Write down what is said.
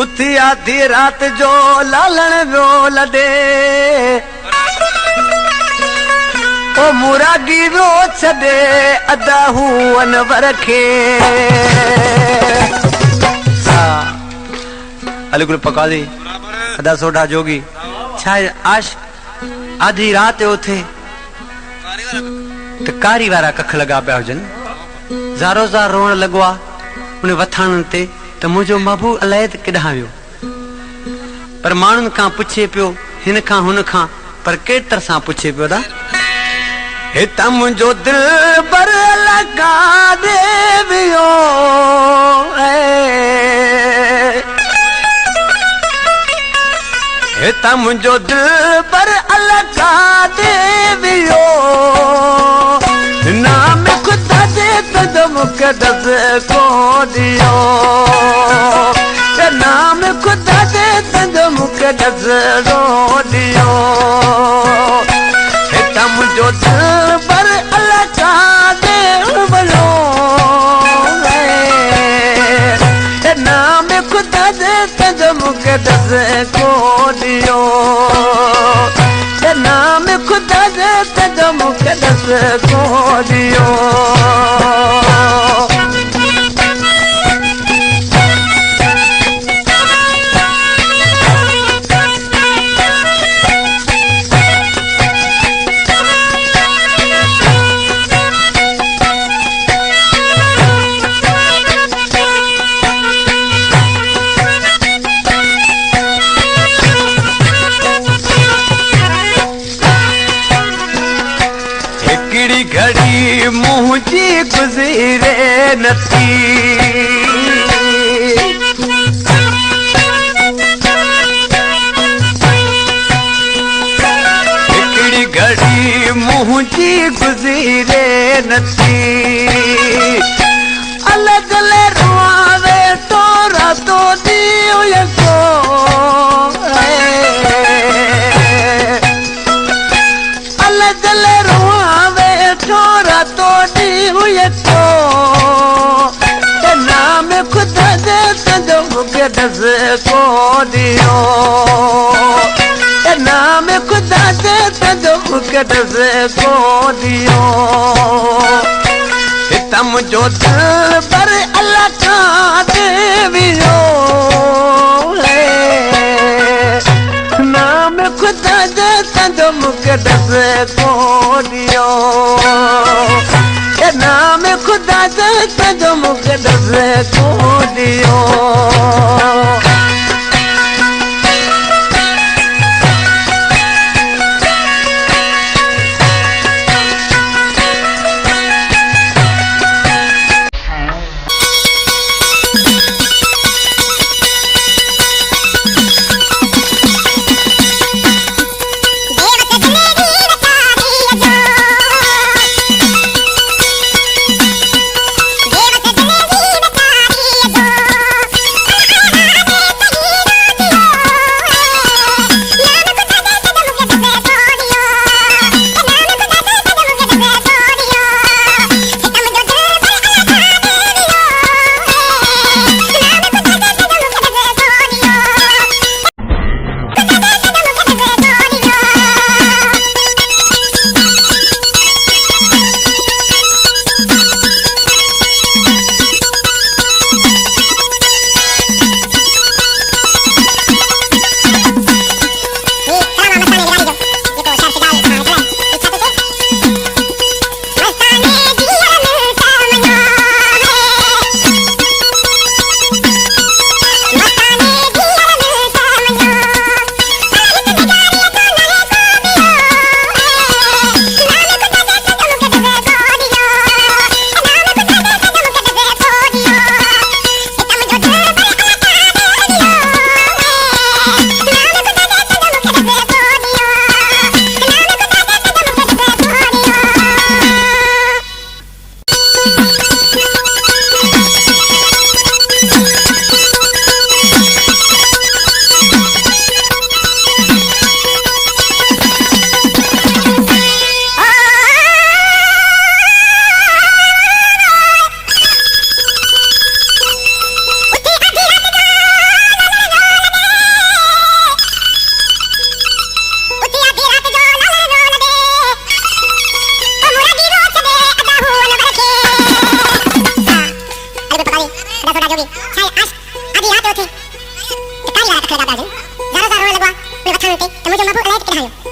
उथी आधी रात जो लालण व्यो लॾे ओ मुरागी व्यो छॾे अदा हुअन वर खे अलगुल पकाली अदा सोडा जोगी छा आश आधी रात उथे तो कारी वारा कख लगा पिया हुजनि ज़ारो ज़ार रोअण लॻो आहे उन वथाणनि ते त मुंहिंजो महबूब अलाए त केॾांहुं वियो पर माण्हुनि खां पुछे पियो हिन खां हुन खां पर कहिड़ी तरह सां पुछे पियो दा हितां मुंहिंजो दिल बर लगा दे वियो हितां मुंहिंजो दिल बर लगा दे वियो नाम खुदा दे तद मुखे दस को दियो नाम खुदा दे तद मुखे दस को दियो हितां मुंहिंजो दिल बर लगा दे वियो नाम खुदा दे तद मुखे दस को दियो नाम खुदा दे तद मुखे दस को दियो घड़ी मुझी गुजरे नथी हिकड़ी घड़ी मुझी गुजरे नथी अलग ले रुआवे तो रातो दियो यको अलग ले रुआवे छोरा तोड़ी हुए तो नाम खुदा दे तजो मुखे दस को दियो नाम खुदा दे तजो मुखे दस को दियो हितां मुंहिंजो दिल पर अल्लाह का देवियो नाम खुदा दे तजो मुखे दस को दियो नाम खुदा दे तजो मुखे दस को दियो अदा सोडा जोगी छाए आश आदि रात थे काई वाला तक लगा बाजन ज़ारो ज़ारो लगवा उन वथान ते त मुजो माबू अलाए किथां आयो